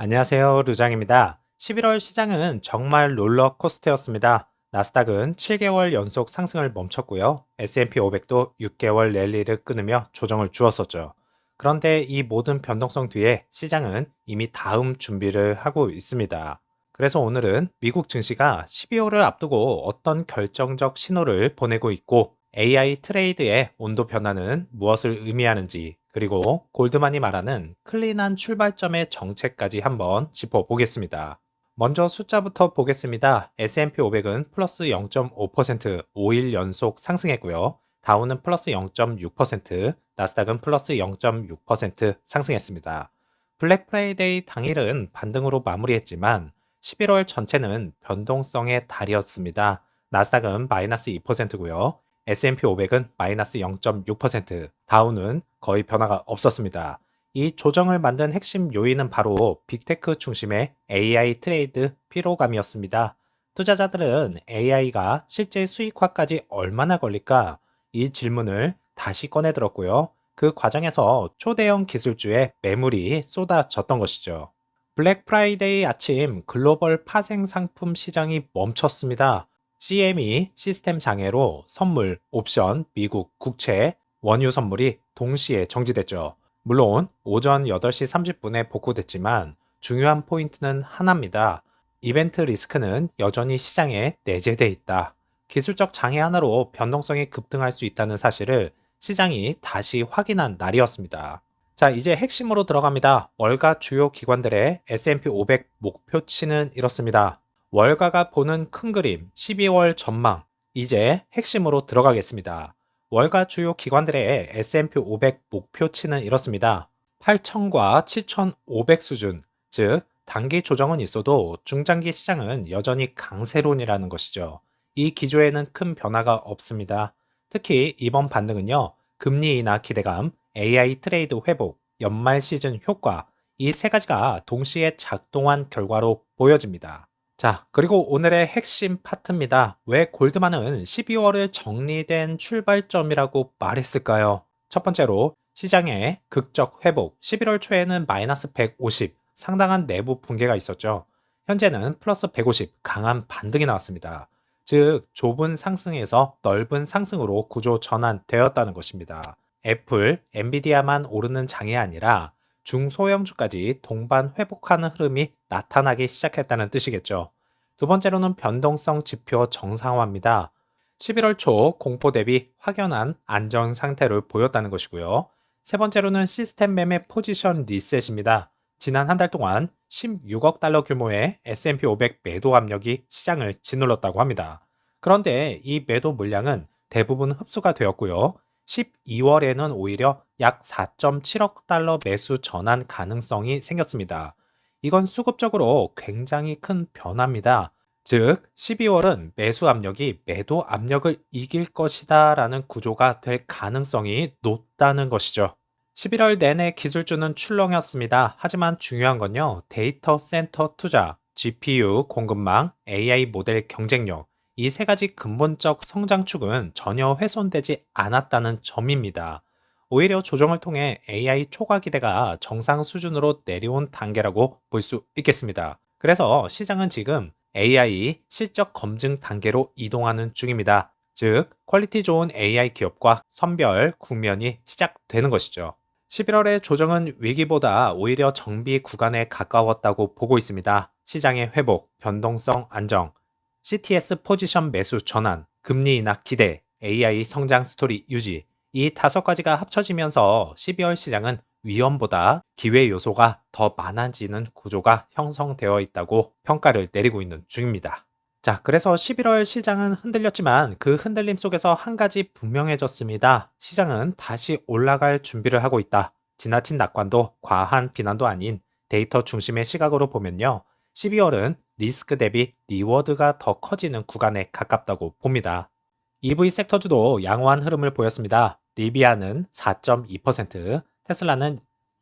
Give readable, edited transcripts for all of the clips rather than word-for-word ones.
안녕하세요. 루장입니다. 11월 시장은 정말 롤러코스터였습니다. 나스닥은 7개월 연속 상승을 멈췄고요. S&P 500도 6개월 랠리를 끊으며 조정을 주었었죠. 그런데 이 모든 변동성 뒤에 시장은 이미 다음 준비를 하고 있습니다. 그래서 오늘은 미국 증시가 12월을 앞두고 어떤 결정적 신호를 보내고 있고 AI 트레이드의 온도 변화는 무엇을 의미하는지, 그리고 골드만이 말하는 클린한 출발점의 정책까지 한번 짚어보겠습니다. 먼저 숫자부터 보겠습니다. S&P 500은 플러스 0.5% 5일 연속 상승했고요. 다우는 플러스 0.6%, 나스닥은 플러스 0.6% 상승했습니다. 블랙 프라이데이 당일은 반등으로 마무리했지만 11월 전체는 변동성의 달이었습니다. 나스닥은 마이너스 2%고요. S&P 500은 마이너스 0.6%, 다우는 거의 변화가 없었습니다. 이 조정을 만든 핵심 요인은 바로 빅테크 중심의 AI 트레이드 피로감이었습니다. 투자자들은 AI가 실제 수익화까지 얼마나 걸릴까? 이 질문을 다시 꺼내들었고요. 그 과정에서 초대형 기술주의 매물이 쏟아졌던 것이죠. 블랙 프라이데이 아침 글로벌 파생 상품 시장이 멈췄습니다. CME 시스템 장애로 선물, 옵션, 미국, 국채, 원유 선물이 동시에 정지됐죠. 물론 오전 8시 30분에 복구됐지만 중요한 포인트는 하나입니다. 이벤트 리스크는 여전히 시장에 내재돼 있다. 기술적 장애 하나로 변동성이 급등할 수 있다는 사실을 시장이 다시 확인한 날이었습니다. 자, 이제 핵심으로 들어갑니다. 월가 주요 기관들의 S&P 500 목표치는 이렇습니다. 월가가 보는 큰 그림, 12월 전망. 이제 핵심으로 들어가겠습니다. 월가 주요 기관들의 S&P 500 목표치는 이렇습니다. 8,000과 7,500 수준, 즉 단기 조정은 있어도 중장기 시장은 여전히 강세론이라는 것이죠. 이 기조에는 큰 변화가 없습니다. 특히 이번 반등은요, 금리 인하 기대감, AI 트레이드 회복, 연말 시즌 효과, 이 세 가지가 동시에 작동한 결과로 보여집니다. 자, 그리고 오늘의 핵심 파트입니다. 왜 골드만은 12월을 정리된 출발점이라고 말했을까요? 첫 번째로 시장의 극적 회복, 11월 초에는 마이너스 150, 상당한 내부 붕괴가 있었죠. 현재는 플러스 150, 강한 반등이 나왔습니다. 즉, 좁은 상승에서 넓은 상승으로 구조 전환되었다는 것입니다. 애플, 엔비디아만 오르는 장이 아니라 중소형주까지 동반 회복하는 흐름이 나타나기 시작했다는 뜻이겠죠. 두 번째로는 변동성 지표 정상화입니다. 11월 초 공포 대비 확연한 안정 상태를 보였다는 것이고요. 세 번째로는 시스템 매매 포지션 리셋입니다. 지난 한 달 동안 16억 달러 규모의 S&P 500 매도 압력이 시장을 짓눌렀다고 합니다. 그런데 이 매도 물량은 대부분 흡수가 되었고요. 12월에는 오히려 약 4.7억 달러 매수 전환 가능성이 생겼습니다. 이건 수급적으로 굉장히 큰 변화입니다. 즉, 12월은 매수 압력이 매도 압력을 이길 것이다 라는 구조가 될 가능성이 높다는 것이죠. 11월 내내 기술주는 출렁였습니다. 하지만 중요한 건요, 데이터 센터 투자, GPU 공급망, AI 모델 경쟁력, 이 세 가지 근본적 성장축은 전혀 훼손되지 않았다는 점입니다. 오히려 조정을 통해 AI 초과 기대가 정상 수준으로 내려온 단계라고 볼 수 있겠습니다. 그래서 시장은 지금 AI 실적 검증 단계로 이동하는 중입니다. 즉, 퀄리티 좋은 AI 기업과 선별 국면이 시작되는 것이죠. 11월의 조정은 위기보다 오히려 정비 구간에 가까웠다고 보고 있습니다. 시장의 회복, 변동성 안정, CTS 포지션 매수 전환, 금리 인하 기대, AI 성장 스토리 유지, 이 다섯 가지가 합쳐지면서 12월 시장은 위험보다 기회 요소가 더 많아지는 구조가 형성되어 있다고 평가를 내리고 있는 중입니다. 자, 그래서 11월 시장은 흔들렸지만 그 흔들림 속에서 한 가지 분명해졌습니다. 시장은 다시 올라갈 준비를 하고 있다. 지나친 낙관도 과한 비난도 아닌 데이터 중심의 시각으로 보면요. 12월은 리스크 대비 리워드가 더 커지는 구간에 가깝다고 봅니다. EV 섹터주도 양호한 흐름을 보였습니다. 리비아는 4.2%, 테슬라는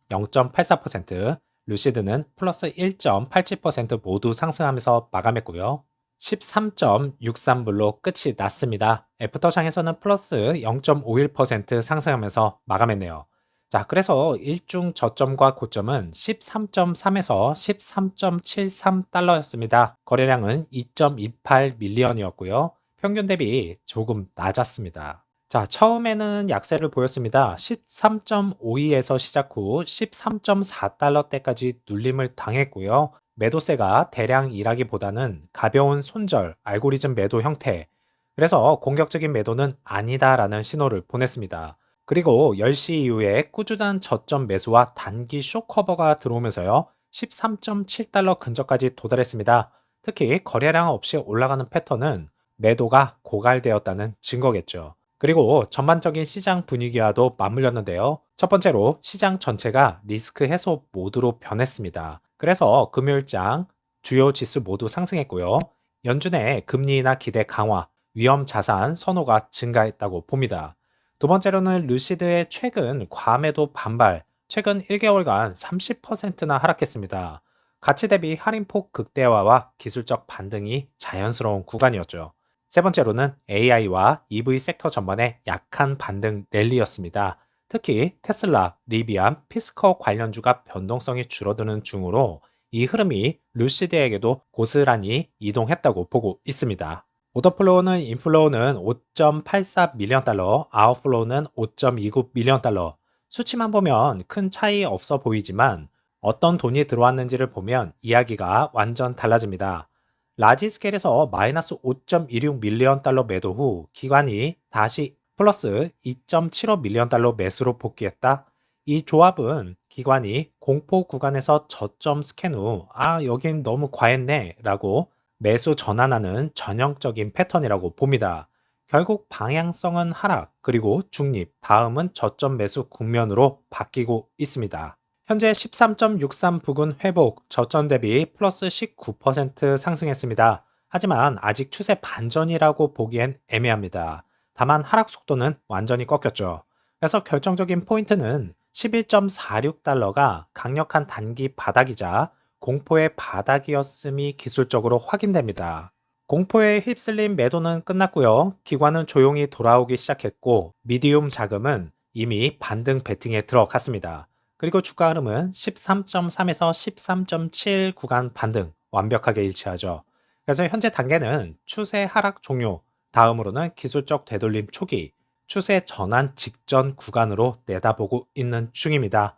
0.84%, 루시드는 플러스 1.87% 모두 상승하면서 마감했고요. 13.63불로 끝이 났습니다. 애프터샹에서는 플러스 0.51% 상승하면서 마감했네요. 자, 그래서 일중 저점과 고점은 13.3에서 13.73달러였습니다. 거래량은 2.28 밀리언이었고요. 평균 대비 조금 낮았습니다. 자, 처음에는 약세를 보였습니다. 13.52에서 시작 후 13.4달러대까지 눌림을 당했고요. 매도세가 대량 일하기보다는 가벼운 손절, 알고리즘 매도 형태. 그래서 공격적인 매도는 아니다라는 신호를 보냈습니다. 그리고 10시 이후에 꾸준한 저점 매수와 단기 쇼커버가 들어오면서요. 13.7달러 근처까지 도달했습니다. 특히 거래량 없이 올라가는 패턴은 매도가 고갈되었다는 증거겠죠. 그리고 전반적인 시장 분위기와도 맞물렸는데요. 첫 번째로 시장 전체가 리스크 해소 모드로 변했습니다. 그래서 금요일장 주요 지수 모두 상승했고요. 연준의 금리나 기대 강화, 위험 자산 선호가 증가했다고 봅니다. 두 번째로는 루시드의 최근 과매도 반발, 최근 1개월간 30%나 하락했습니다. 가치 대비 할인폭 극대화와 기술적 반등이 자연스러운 구간이었죠. 세 번째로는 AI와 EV 섹터 전반의 약한 반등 랠리였습니다. 특히 테슬라, 리비안, 피스커 관련주가 변동성이 줄어드는 중으로 이 흐름이 루시드에게도 고스란히 이동했다고 보고 있습니다. 오더플로우는 인플로우는 5.84 밀리언 달러, 아웃플로우는 5.29 밀리언 달러. 수치만 보면 큰 차이 없어 보이지만 어떤 돈이 들어왔는지를 보면 이야기가 완전 달라집니다. 라지 스케일에서 마이너스 5.26 밀리언 달러 매도 후 기관이 다시 플러스 2.75 밀리언 달러 매수로 복귀했다. 이 조합은 기관이 공포 구간에서 저점 스캔 후, 여긴 너무 과했네 라고 매수 전환하는 전형적인 패턴이라고 봅니다. 결국 방향성은 하락, 그리고 중립, 다음은 저점 매수 국면으로 바뀌고 있습니다. 현재 13.63 부근 회복, 저점 대비 플러스 19% 상승했습니다. 하지만 아직 추세 반전이라고 보기엔 애매합니다. 다만 하락 속도는 완전히 꺾였죠. 그래서 결정적인 포인트는 11.46달러가 강력한 단기 바닥이자 공포의 바닥이었음이 기술적으로 확인됩니다. 공포에 휩쓸린 매도는 끝났고요. 기관은 조용히 돌아오기 시작했고 미디움 자금은 이미 반등 베팅에 들어갔습니다. 그리고 주가 흐름은 13.3에서 13.7 구간 반등 완벽하게 일치하죠. 그래서 현재 단계는 추세 하락 종료, 다음으로는 기술적 되돌림 초기, 추세 전환 직전 구간으로 내다보고 있는 중입니다.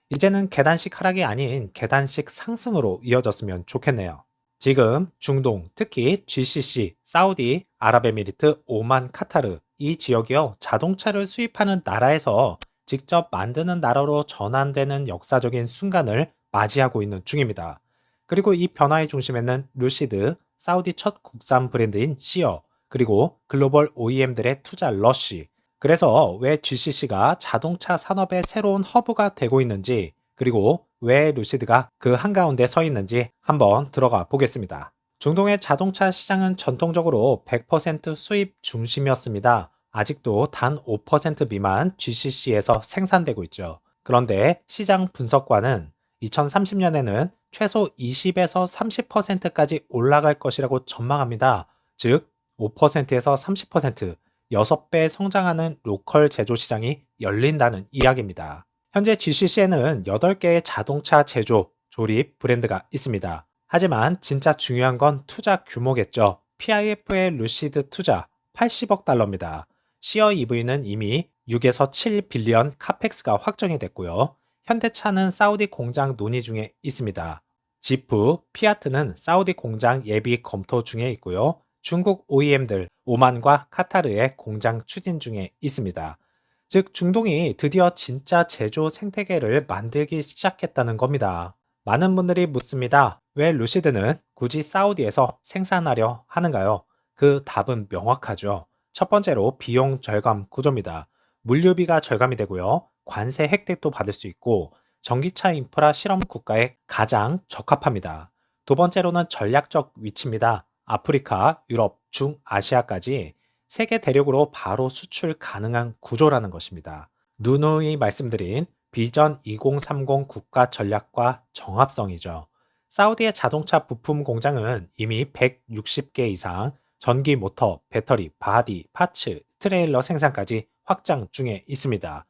이제는 계단식 하락이 아닌 계단식 상승으로 이어졌으면 좋겠네요. 지금 중동, 특히 GCC, 사우디, 아랍에미리트, 오만, 카타르 이 지역이요 자동차를 수입하는 나라에서 직접 만드는 나라로 전환되는 역사적인 순간을 맞이하고 있는 중입니다. 그리고 이 변화의 중심에는 루시드, 사우디 첫 국산 브랜드인 시어, 그리고 글로벌 OEM들의 투자 러쉬, 그래서 왜 GCC가 자동차 산업의 새로운 허브가 되고 있는지, 그리고 왜 루시드가 그 한가운데 서 있는지 한번 들어가 보겠습니다. 중동의 자동차 시장은 전통적으로 100% 수입 중심이었습니다. 아직도 단 5% 미만 GCC에서 생산되고 있죠. 그런데 시장 분석관은 2030년에는 최소 20에서 30%까지 올라갈 것이라고 전망합니다. 즉, 5%에서 30%, 6배 성장하는 로컬 제조 시장이 열린다는 이야기입니다. 현재 GCC에는 8개의 자동차 제조, 조립 브랜드가 있습니다. 하지만 진짜 중요한 건 투자 규모겠죠. PIF의 루시드 투자 80억 달러입니다. 시어 EV는 이미 6에서 7 빌리언 카펙스가 확정이 됐고요. 현대차는 사우디 공장 논의 중에 있습니다. 지프, 피아트는 사우디 공장 예비 검토 중에 있고요. 중국 OEM들 오만과 카타르의 공장 추진 중에 있습니다. 즉 중동이 드디어 진짜 제조 생태계를 만들기 시작했다는 겁니다. 많은 분들이 묻습니다. 왜 루시드는 굳이 사우디에서 생산하려 하는가요? 그 답은 명확하죠. 첫 번째로 비용 절감 구조입니다. 물류비가 절감이 되고요. 관세 혜택도 받을 수 있고 전기차 인프라 실험 국가에 가장 적합합니다. 두 번째로는 전략적 위치입니다. 아프리카, 유럽, 중아시아까지 세계 대륙으로 바로 수출 가능한 구조라는 것입니다. 누누이 말씀드린 비전 2030 국가 전략과 정합성이죠. 사우디의 자동차 부품 공장은 이미 160개 이상 전기 모터, 배터리, 바디, 파츠, 트레일러 생산까지 확장 중에 있습니다.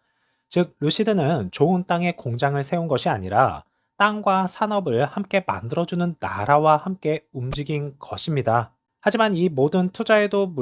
즉, 루시드는 좋은 땅에 공장을 세운 것이 아니라 땅과 산업을 함께 만들어주는 나라와 함께 움직인 것입니다. 하지만 이 모든 투자에도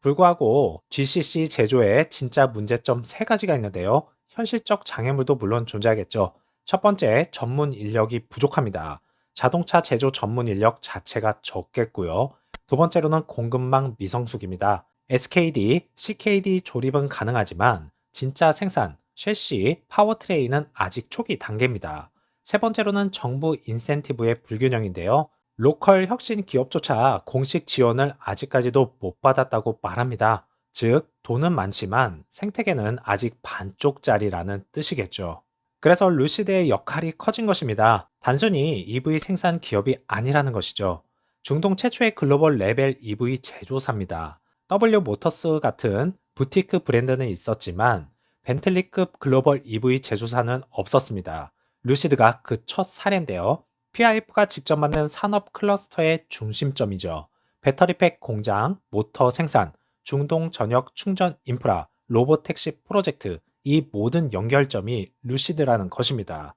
불구하고 GCC 제조에 진짜 문제점 세 가지가 있는데요. 현실적 장애물도 물론 존재하겠죠. 첫 번째, 전문 인력이 부족합니다. 자동차 제조 전문 인력 자체가 적겠고요. 두 번째로는 공급망 미성숙입니다. SKD, CKD 조립은 가능하지만 진짜 생산, 셰시, 파워트레인은 아직 초기 단계입니다. 세 번째로는 정부 인센티브의 불균형인데요. 로컬 혁신 기업조차 공식 지원을 아직까지도 못 받았다고 말합니다. 즉, 돈은 많지만 생태계는 아직 반쪽짜리라는 뜻이겠죠. 그래서 루시드의 역할이 커진 것입니다. 단순히 EV 생산 기업이 아니라는 것이죠. 중동 최초의 글로벌 레벨 EV 제조사입니다. W 모터스 같은 부티크 브랜드는 있었지만 벤틀리급 글로벌 EV 제조사는 없었습니다. 루시드가 그 첫 사례인데요. PIF가 직접 만든 산업 클러스터의 중심점이죠. 배터리팩 공장, 모터 생산, 중동 전역 충전 인프라, 로보택시 프로젝트, 이 모든 연결점이 루시드라는 것입니다.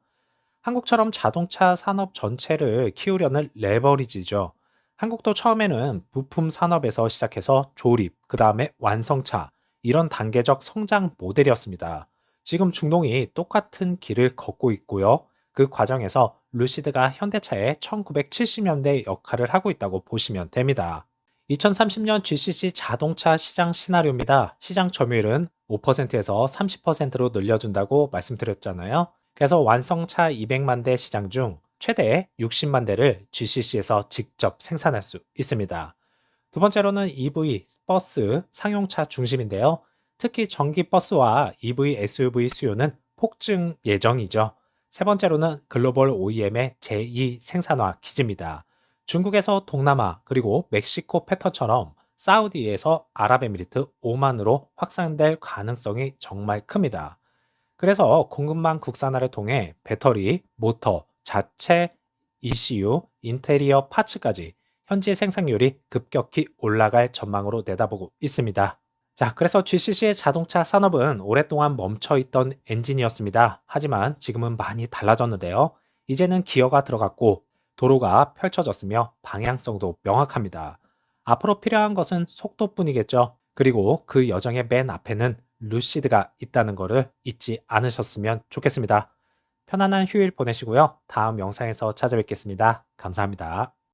한국처럼 자동차 산업 전체를 키우려는 레버리지죠. 한국도 처음에는 부품 산업에서 시작해서 조립, 그 다음에 완성차, 이런 단계적 성장 모델이었습니다. 지금 중동이 똑같은 길을 걷고 있고요. 그 과정에서 루시드가 현대차의 1970년대 역할을 하고 있다고 보시면 됩니다. 2030년 GCC 자동차 시장 시나리오입니다. 시장 점유율은 5%에서 30%로 늘려준다고 말씀드렸잖아요. 그래서 완성차 200만 대 시장 중 최대 60만 대를 GCC에서 직접 생산할 수 있습니다. 두 번째로는 EV, 버스, 상용차 중심인데요. 특히 전기 버스와 EV SUV 수요는 폭증 예정이죠. 세 번째로는 글로벌 OEM의 제2 생산화 기지입니다. 중국에서 동남아 그리고 멕시코 패턴처럼 사우디에서 아랍에미리트, 오만으로 확산될 가능성이 정말 큽니다. 그래서 공급망 국산화를 통해 배터리, 모터, 자체 ECU, 인테리어 파츠까지 현지 생산률이 급격히 올라갈 전망으로 내다보고 있습니다. 자, 그래서 GCC의 자동차 산업은 오랫동안 멈춰있던 엔진이었습니다. 하지만 지금은 많이 달라졌는데요. 이제는 기어가 들어갔고 도로가 펼쳐졌으며 방향성도 명확합니다. 앞으로 필요한 것은 속도뿐이겠죠. 그리고 그 여정의 맨 앞에는 루시드가 있다는 것을 잊지 않으셨으면 좋겠습니다. 편안한 휴일 보내시고요. 다음 영상에서 찾아뵙겠습니다. 감사합니다.